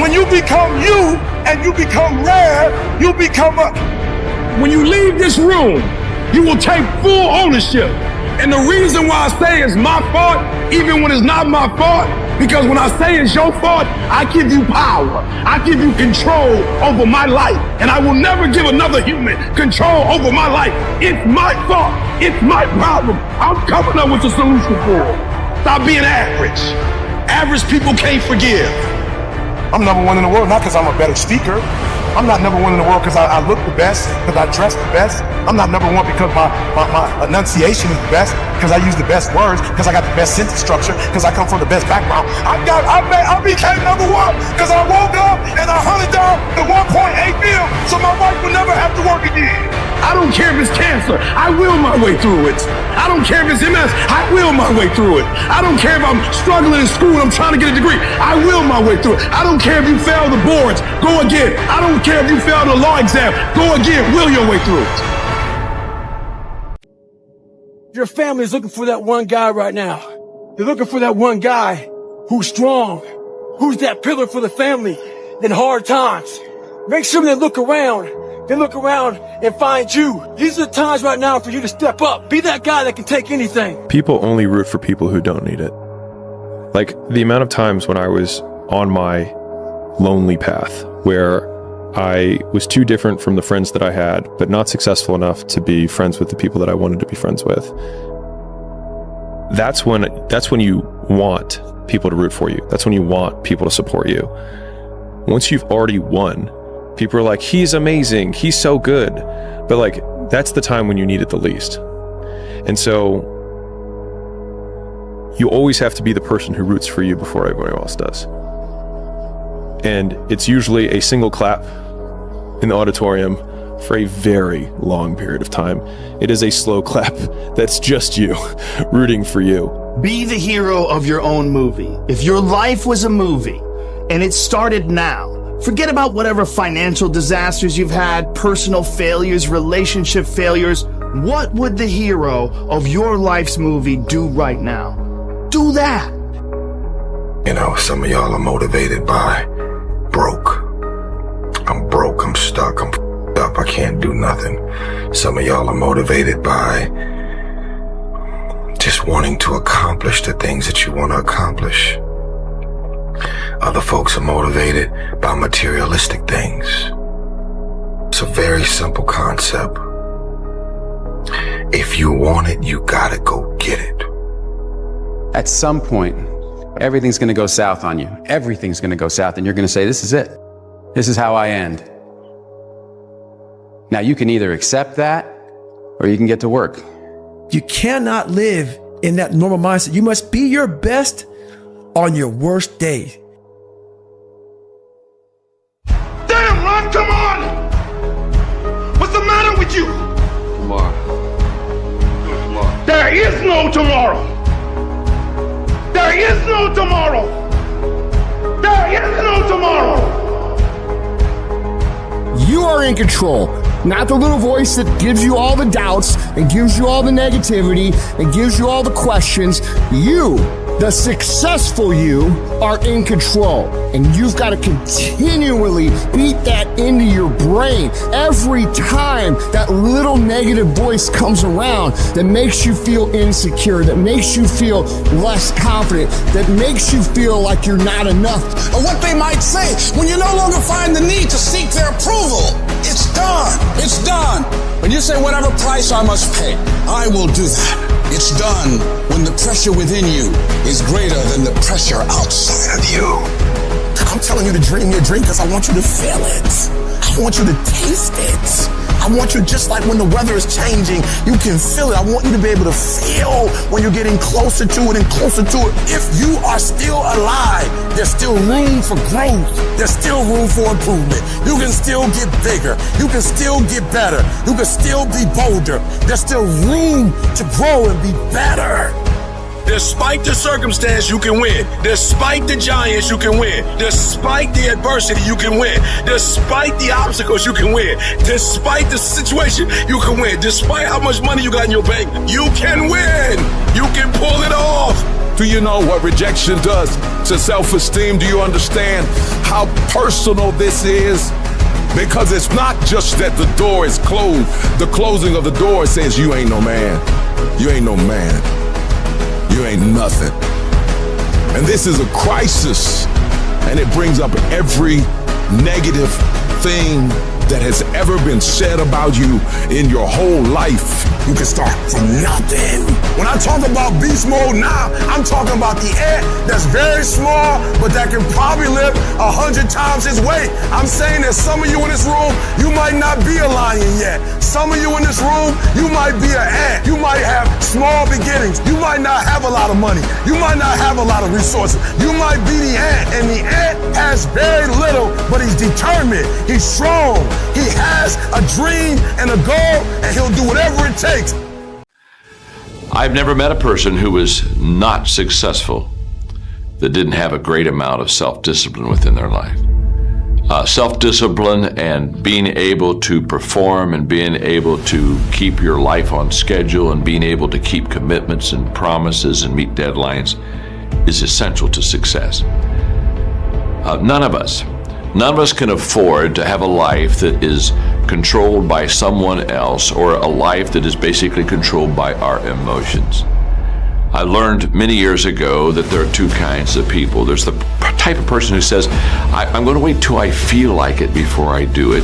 When you become you and you become rare, you become a... When you leave this room, you will take full ownership. And the reason why I say it's my fault, even when it's not my fault, because when I say it's your fault, I give you power. I give you control over my life. And I will never give another human control over my life. It's my fault. It's my problem. I'm coming up with a solution for it. Stop being average. Average people can't forgive. I'm number one in the world, not because I'm a better speaker. I'm not number one in the world because I look the best, because I dress the best. I'm not number one because my enunciation is the best, because I use the best words, because I got the best sentence structure, because I come from the best background. I became number one because I woke up and I hunted down the 1.8 mil so my wife would never have to work again. I don't care if it's cancer, I will my way through it. I don't care if it's MS, I will my way through it. I don't care if I'm struggling in school and I'm trying to get a degree, I will my way through it. I don't care if you fail the boards, go again. I don't care if you fail the law exam, go again, will your way through it. Your family is looking for that one guy right now. They're looking for that one guy who's strong, who's that pillar for the family in hard times. Make sure they look around. They look around and find you. These are the times right now for you to step up. Be that guy that can take anything. People only root for people who don't need it. Like the amount of times when I was on my lonely path where I was too different from the friends that I had, but not successful enough to be friends with the people that I wanted to be friends with. That's when you want people to root for you. That's when you want people to support you. Once you've already won, people are like, he's amazing, he's so good. But like, that's the time when you need it the least. And so you always have to be the person who roots for you before everybody else does. And it's usually a single clap in the auditorium for a very long period of time. It is a slow clap that's just you rooting for you. Be the hero of your own movie. If your life was a movie and it started now, forget about whatever financial disasters you've had, personal failures, relationship failures. What would the hero of your life's movie do right now? Do that. You know, some of y'all are motivated by broke. I'm broke, I'm stuck, I'm up, I can't do nothing. Some of y'all are motivated by just wanting to accomplish the things that you want to accomplish. Other folks are motivated by materialistic things. It's a very simple concept. If you want it, you gotta go get it. At some point, everything's gonna go south on you. Everything's gonna go south, and you're gonna say, this is it. This is how I end. Now, you can either accept that, or you can get to work. You cannot live in that normal mindset. You must be your best on your worst day. Damn, Ron, come on! What's the matter with you? Tomorrow. There is no tomorrow. There is no tomorrow. There is no tomorrow. You are in control, not the little voice that gives you all the doubts and gives you all the negativity and gives you all the questions. You The successful you are in control, and you've got to continually beat that into your brain every time that little negative voice comes around that makes you feel insecure, that makes you feel less confident, that makes you feel like you're not enough. Or what they might say when you no longer find the need to seek their approval. It's done. It's done. When you say whatever price I must pay, I will do that. It's done when the pressure within you is greater than the pressure outside of you. I'm telling you to dream your dream because I want you to feel it. I want you to taste it. I want you, just like when the weather is changing, you can feel it. I want you to be able to feel when you're getting closer to it and closer to it. If you are still alive, there's still room for growth. There's still room for improvement. You can still get bigger. You can still get better. You can still be bolder. There's still room to grow and be better. Despite the circumstance, you can win. Despite the giants, you can win. Despite the adversity, you can win. Despite the obstacles, you can win. Despite the situation, you can win. Despite how much money you got in your bank, you can win. You can pull it off. Do you know what rejection does to self-esteem? Do you understand how personal this is? Because it's not just that the door is closed. The closing of the door says you ain't no man. You ain't no man. You ain't nothing. And this is a crisis, and it brings up every negative thing that has ever been said about you in your whole life. You can start from nothing. When I talk about beast mode now, I'm talking about the ant that's very small, but that can probably lift 100 times his weight. I'm saying that some of you in this room, you might not be a lion yet. Some of you in this room, you might be an ant. You might have small beginnings. You might not have a lot of money. You might not have a lot of resources. You might be the ant, and the ant has very little, but he's determined. He's strong. He has a dream and a goal, and he'll do whatever it takes. I've never met a person who was not successful that didn't have a great amount of self-discipline within their life. Self-discipline and being able to perform and being able to keep your life on schedule and being able to keep commitments and promises and meet deadlines is essential to success. None of us can afford to have a life that is controlled by someone else or a life that is basically controlled by our emotions. I learned many years ago that there are two kinds of people. There's the type of person who says, I'm going to wait till I feel like it before I do it.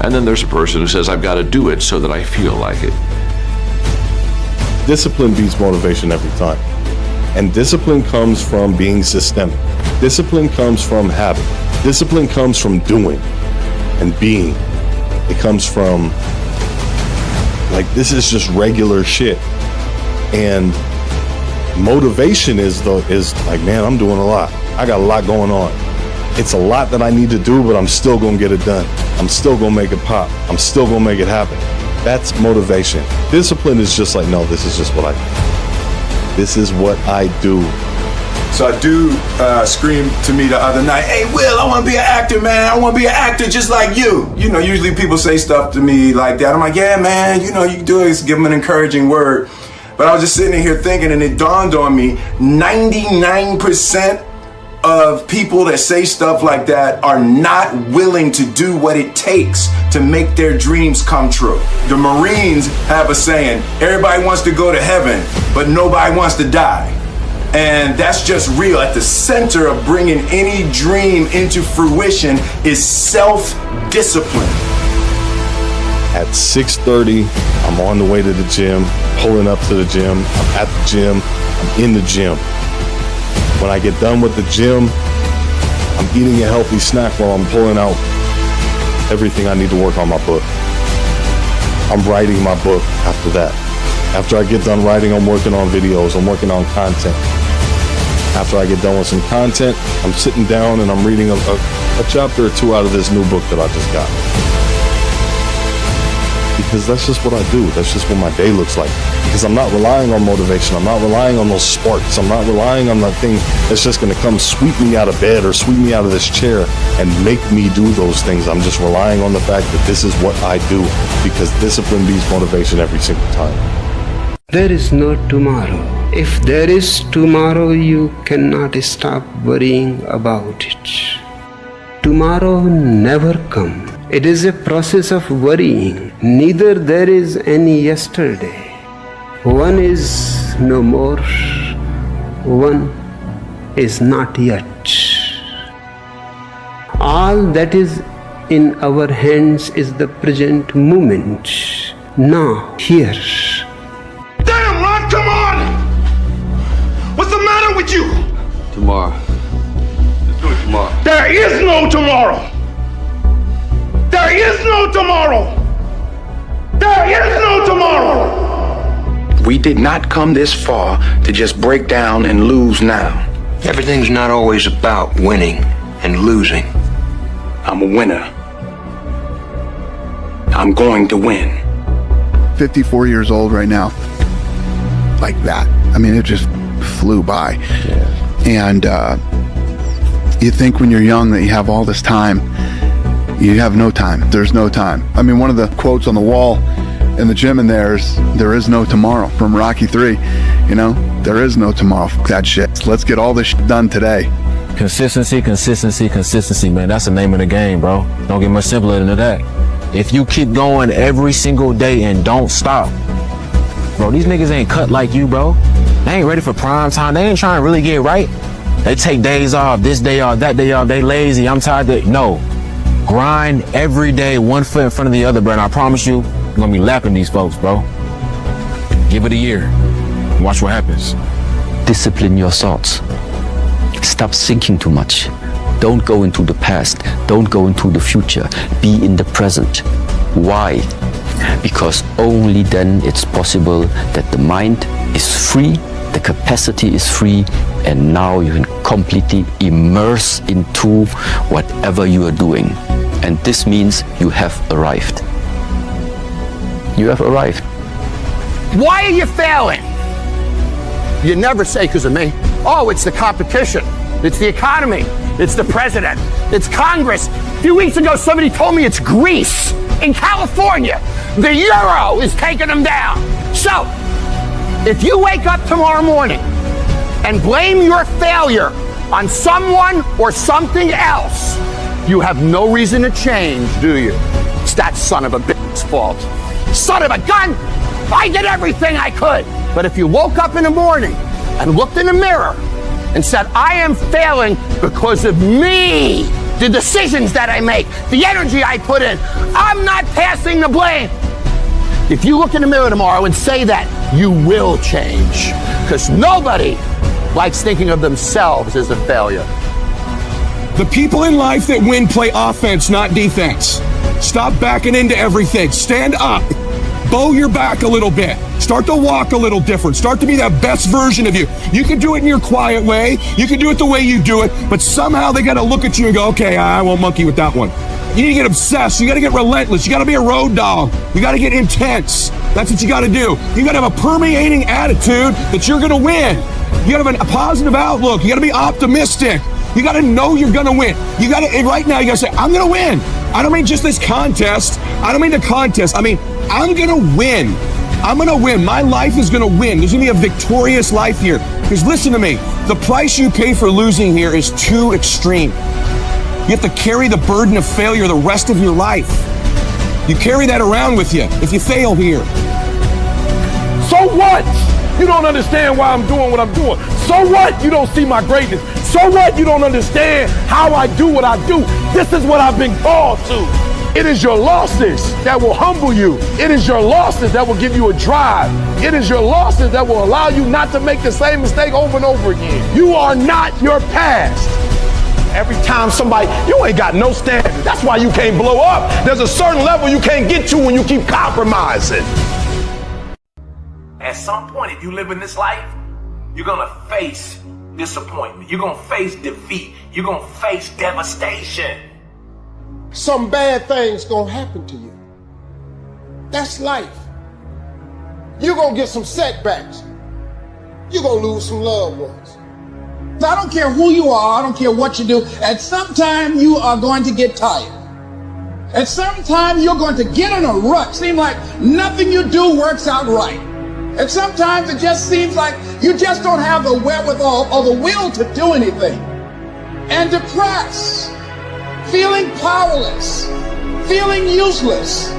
And then there's a person who says, I've got to do it so that I feel like it. Discipline beats motivation every time. And discipline comes from being systemic. Discipline comes from habit. Discipline comes from doing and being. It comes from, like, this is just regular shit. And motivation is like, man, I'm doing a lot. I got a lot going on. It's a lot that I need to do, but I'm still gonna get it done. I'm still gonna make it pop. I'm still gonna make it happen. That's motivation. Discipline is just like, no, this is just what I do. This is what I do. So a dude screamed to me the other night, hey, Will, I want to be an actor, man. I want to be an actor just like you. You know, usually people say stuff to me like that. I'm like, yeah, man, you know, you can do it. Just give them an encouraging word. But I was just sitting here thinking, and it dawned on me, 99% of people that say stuff like that are not willing to do what it takes to make their dreams come true. The Marines have a saying, everybody wants to go to heaven, but nobody wants to die. And that's just real. At the center of bringing any dream into fruition is self-discipline. At 6:30, I'm on the way to the gym, pulling up to the gym. I'm at the gym, I'm in the gym. When I get done with the gym, I'm eating a healthy snack while I'm pulling out everything I need to work on my book. I'm writing my book after that. After I get done writing, I'm working on videos, I'm working on content. After I get done with some content, I'm sitting down and I'm reading a chapter or two out of this new book that I just got. Because that's just what I do. That's just what my day looks like. Because I'm not relying on motivation. I'm not relying on those sparks. I'm not relying on that thing that's just going to come sweep me out of bed or sweep me out of this chair and make me do those things. I'm just relying on the fact that this is what I do. Because discipline beats motivation every single time. There is no tomorrow. If there is tomorrow, you cannot stop worrying about it. Tomorrow never comes. It is a process of worrying. Neither there is any yesterday. One is no more. One is not yet. All that is in our hands is the present moment. Now, here. Damn, Ron, come on! What's the matter with you? Tomorrow. Let's do it tomorrow. There is no tomorrow! There is no tomorrow! There is no tomorrow! We did not come this far to just break down and lose now. Everything's not always about winning and losing. I'm a winner. I'm going to win. 54 years old right now. Like that. I mean, it just flew by. Yeah. And you think when you're young that you have all this time. You have no time. There's no time. I mean, one of the quotes on the wall in the gym in there is no tomorrow from Rocky 3. You know, there is no tomorrow. That shit. Let's get all this shit done today. Consistency, consistency, consistency, man. That's the name of the game, bro. Don't get much simpler than that. If you keep going every single day and don't stop, bro, these niggas ain't cut like you, bro. They ain't ready for prime time. They ain't trying to really get right. They take days off, this day off, that day off. They lazy. I'm tired. No. Grind every day, one foot in front of the other, bro. And I promise you, you're gonna be lapping these folks, bro. Give it a year. Watch what happens. Discipline your thoughts. Stop thinking too much. Don't go into the past. Don't go into the future. Be in the present. Why? Because only then it's possible that the mind is free, the capacity is free, and now you can completely immerse into whatever you are doing. And this means you have arrived. You have arrived. Why are you failing? You never say because of me. Oh, it's the competition. It's the economy. It's the president. It's Congress. A few weeks ago, somebody told me it's Greece in California. The euro is taking them down. So, if you wake up tomorrow morning and blame your failure on someone or something else, you have no reason to change, do you? It's that son of a bitch's fault. Son of a gun! I did everything I could. But if you woke up in the morning and looked in the mirror and said, I am failing because of me, the decisions that I make, the energy I put in, I'm not passing the blame. If you look in the mirror tomorrow and say that, you will change. Because nobody likes thinking of themselves as a failure. The people in life that win play offense, not defense. Stop backing into everything. Stand up. Bow your back a little bit. Start to walk a little different. Start to be that best version of you. You can do it in your quiet way. You can do it the way you do it. But somehow they got to look at you and go, okay, I won't monkey with that one. You need to get obsessed. You got to get relentless. You got to be a road dog. You got to get intense. That's what you got to do. You got to have a permeating attitude that you're going to win. You got to have a positive outlook. You got to be optimistic. You got to know you're going to win. You got to, right now, you got to say, I'm going to win. I don't mean just this contest. I don't mean the contest. I mean, I'm going to win. I'm going to win. My life is going to win. There's going to be a victorious life here. Because listen to me, the price you pay for losing here is too extreme. You have to carry the burden of failure the rest of your life. You carry that around with you if you fail here. So what? You don't understand why I'm doing what I'm doing. So what? You don't see my greatness. So what? You don't understand how I do what I do. This is what I've been called to. It is your losses that will humble you. It is your losses that will give you a drive. It is your losses that will allow you not to make the same mistake over and over again. You are not your past. Every time somebody, you ain't got no standards. That's why you can't blow up. There's a certain level you can't get to when you keep compromising. At some point, if you live in this life, you're gonna face disappointment. You're gonna face defeat. You're gonna face devastation. Some bad things gonna happen to you. That's life. You're gonna get some setbacks. You're gonna lose some loved ones. I don't care who you are, I don't care what you do, at some time you are going to get tired. At some time you're going to get in a rut. Seem like nothing you do works out right. And sometimes it just seems like you just don't have the wherewithal or the will to do anything. And depressed, feeling powerless, feeling useless.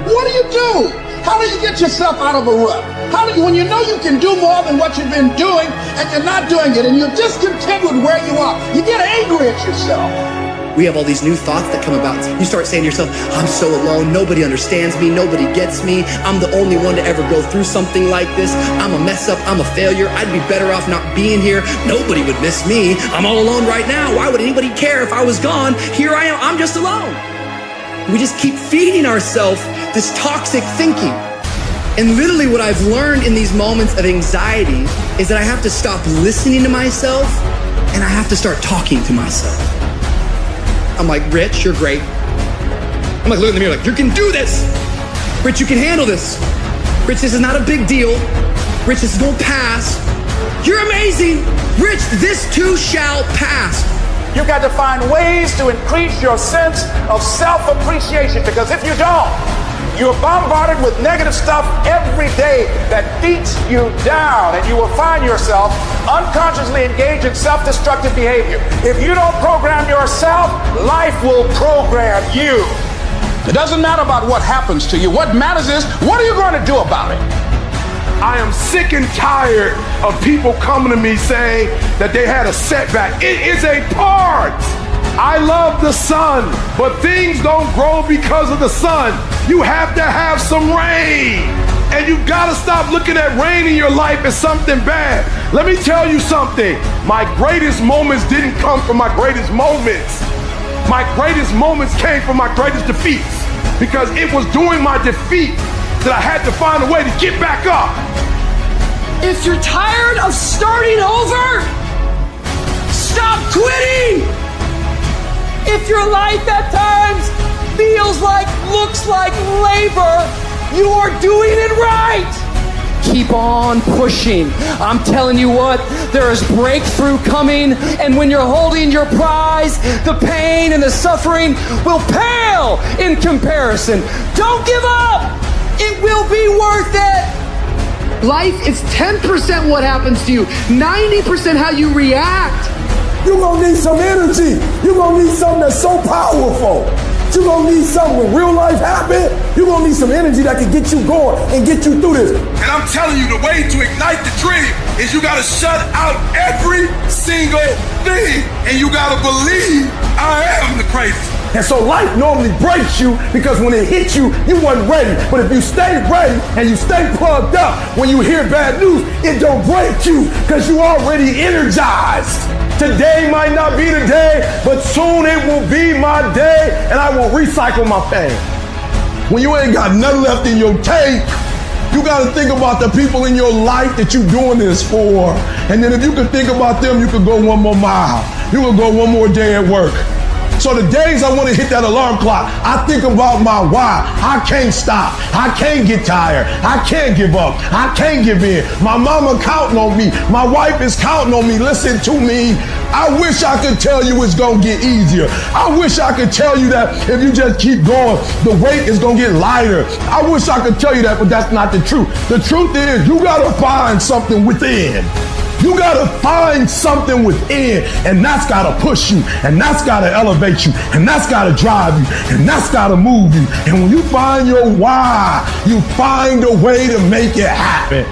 What do? How do you get yourself out of a rut? How do you, when you know you can do more than what you've been doing and you're not doing it and you're discontent with where you are, you get angry at yourself. We have all these new thoughts that come about. You start saying to yourself, I'm so alone, nobody understands me, nobody gets me, I'm the only one to ever go through something like this, I'm a mess up, I'm a failure, I'd be better off not being here, nobody would miss me, I'm all alone right now, why would anybody care if I was gone? Here I am, I'm just alone. We just keep feeding ourselves this toxic thinking. And literally what I've learned in these moments of anxiety is that I have to stop listening to myself and I have to start talking to myself. I'm like, Rich, you're great. I'm like, look in the mirror like, you can do this. Rich, you can handle this. Rich, this is not a big deal. Rich, this is gonna pass. You're amazing. Rich, this too shall pass. You've got to find ways to increase your sense of self-appreciation, because if you don't, you're bombarded with negative stuff every day that beats you down, and you will find yourself unconsciously engaged in self-destructive behavior. If you don't program yourself, life will program you. It doesn't matter about what happens to you. What matters is, what are you going to do about it? I am sick and tired of people coming to me saying that they had a setback. It is a part. I love the sun, but things don't grow because of the sun. You have to have some rain. And you've got to stop looking at rain in your life as something bad. Let me tell you something. My greatest moments didn't come from my greatest moments. My greatest moments came from my greatest defeats, because it was during my defeat that I had to find a way to get back up. If you're tired of starting over, stop quitting. If your life at times feels like, looks like labor, you are doing it right. Keep on pushing. I'm telling you what, there is breakthrough coming, and when you're holding your prize, the pain and the suffering will pale in comparison. Don't give up. It will be worth it. Life is 10% what happens to you, 90% how you react. You're gonna need some energy. You're gonna need something that's so powerful. You're gonna need something when real life happens. You're gonna need some energy that can get you going and get you through this. And I'm telling you, the way to ignite the dream is you gotta shut out every single thing. And you gotta believe I am the greatest. And so life normally breaks you because when it hits you, you wasn't ready. But if you stay ready and you stay plugged up, when you hear bad news, it don't break you because you already energized. Today might not be the day, but soon it will be my day, and I will recycle my pain. When you ain't got nothing left in your tank, you got to think about the people in your life that you're doing this for. And then if you can think about them, you can go one more mile. You can go one more day at work. So the days I want to hit that alarm clock, I think about my why. I can't stop. I can't get tired. I can't give up. I can't give in. My mama counting on me. My wife is counting on me. Listen to me. I wish I could tell you it's going to get easier. I wish I could tell you that if you just keep going, the weight is going to get lighter. I wish I could tell you that, but that's not the truth. The truth is you got to find something within. You gotta find something within, and that's gotta push you, and that's gotta elevate you, and that's gotta drive you, and that's gotta move you. And when you find your why, you find a way to make it happen.